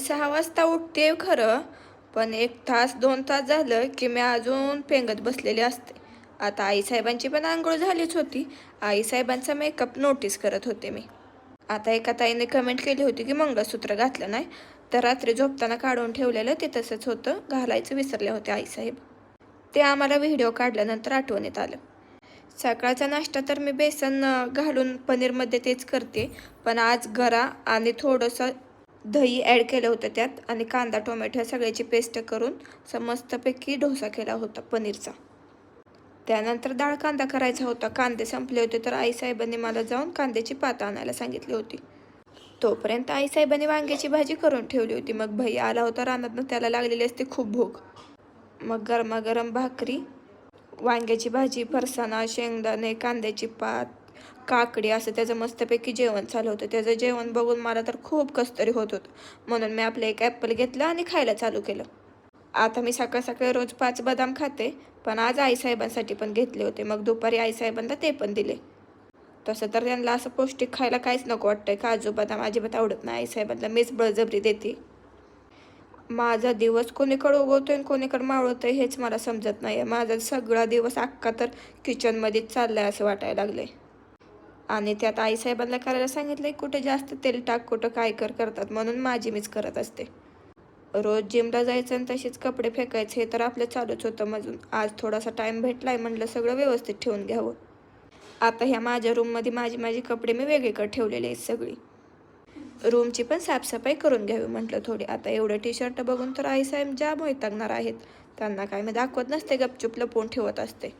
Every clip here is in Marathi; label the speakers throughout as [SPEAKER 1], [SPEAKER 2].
[SPEAKER 1] 6 वाजता उठते खरं, पण 1 तास 2 तास झालं की मी अजून पेंगत बसलेली असते. आता आईसाहेबांची पण अंघोळ झालीच होती. आईसाहेबांचा मेकअप नोटीस करत होते मी. आता एका ताईने कमेंट केली होती की मंगळसूत्र घातलं नाही, तर रात्री झोपताना काढून ठेवलेलं ते तसंच होतं, घालायचं विसरले होते आईसाहेब. ते आम्हाला व्हिडिओ काढल्यानंतर आठवणीत आलं. सकाळचा नाश्ता तर मी बेसन घालून पनीरमध्ये तेच करते, पण आज गरा आणि थोडंसं दही ॲड केलं होतं त्यात आणि कांदा टोमॅटो ह्या सगळ्याची पेस्ट करून मस्तपैकी डोसा केला होता पनीरचा. त्यानंतर डाळ कांदा करायचा होता. कांदे संपले होते तर आईसाहेबांनी मला जाऊन कांद्याची पातं आणायला सांगितली होती. तोपर्यंत आईसाहेबांनी वांग्याची भाजी करून ठेवली होती. मग भैया आला होता रानातनं, त्याला लागलेली असते खूप भूक. मग गरमागरम भाकरी, वांग्याची भाजी, फरसाणा, शेंगदाणे, कांद्याची पात, काकडी असं त्याचं मस्तपैकी जेवण चालू होतं. त्याचं जेवण बघून मला तर खूप कसतरी होत होतं. म्हणून मी आपलं एक ॲपल घेतलं आणि खायला चालू केलं. आता मी सकाळ सकाळी रोज 5 बदाम खाते, पण आज आईसाहेबांसाठी पण घेतले होते. मग दुपारी आईसाहेबांना ते पण दिले. तसं तर त्यांना असं पौष्टिक खायला काहीच नको वाटतंय. काजू बदाम अजिबात आवडत नाही आईसाहेबांना. मीच बळजबरी देते. माझा दिवस कोणीकडे उगवतोय आणि कोणीकडे मावळतोय हेच मला समजत नाही. माझा सगळा दिवस अख्खा तर किचनमध्येच चाललाय असं वाटायला लागले. आणि त्यात आईसाहेबांना करायला सांगितलंय, कुठे जास्त तेल टाक, कुठं काय करतात, म्हणून माझी मीच करत असते. रोज जिमला जायचं आणि तसेच कपडे फेकायचे हे तर आपलं चालूच होतं. मधून आज थोडासा टाईम भेटलाय, म्हणलं सगळं व्यवस्थित ठेवून घ्यावं. आता ह्या माझ्या रूममध्ये माझी माझी कपडे मी वेगळीकडे ठेवलेले आहेत सगळी. रूमची पण साफसफाई करून घ्यावी म्हटलं थोडी. आता एवढं टी शर्ट बघून तर आईसाहेब जाम वैतागणार आहेत. त्यांना काय मी दाखवत नसते, गपचूप लपवून ठेवत असते.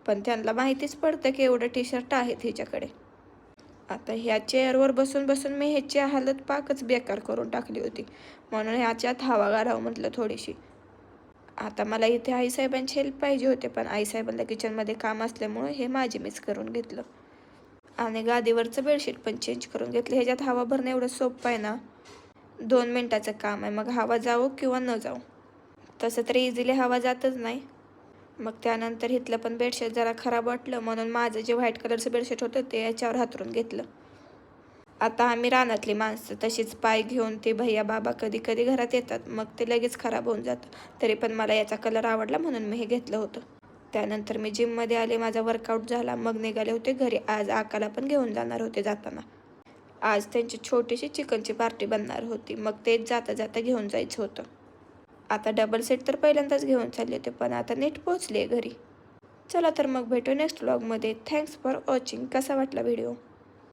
[SPEAKER 1] पण त्यांना माहितीच पडतं की एवढं टी शर्ट आहेत हिच्याकडे. आता ह्या चेअरवर बसून बसून मी ह्याची हालत पाकच बेकार करून टाकली होती. म्हणून ह्याच्यात हवा घालावं म्हटलं थोडीशी. आता मला इथे आईसाहेबांची हेल्प पाहिजे होते, पण आईसाहेबांना किचनमध्ये काम असल्यामुळे हे माझी मीच करून घेतलं. आणि गादीवरचं बेडशीट पण चेंज करून घेतलं. ह्याच्यात हवा भरणं एवढं सोपं आहे ना, 2 मिनटाचं काम आहे. मग हवा जावो किंवा न जावो. तसं तर इझिली हवा जातच नाही. मग त्यानंतर इथलं पण बेडशीट जरा खराब वाटलं, म्हणून माझं जे व्हाईट कलरचं बेडशीट होतं ते याच्यावर हातरून घेतलं. आता आम्ही रानातली माणसं तशीच पाय घेऊन ते भैया बाबा कधी कधी घरात येतात, मग ते लगेच खराब होऊन जातं. तरी पण मला याचा कलर आवडला म्हणून मी हे घेतलं होतं. त्यानंतर मी जिममध्ये आले, माझा वर्कआउट झाला, मग निघाले होते घरी. आज आकाला पण घेऊन जाणार होते जाताना. आज त्यांची छोटीशी चिकनची पार्टी बनणार होती, मग तेच जाता जाता घेऊन जायचं होतं. आता डबल सेट तर पहिल्यांदाच घेऊन चालले होते, पण आता नीट पोहोचले घरी. चला तर मग भेटू नेक्स्ट व्लॉगमध्ये. Thanks for watching. कसा वाटला व्हिडिओ?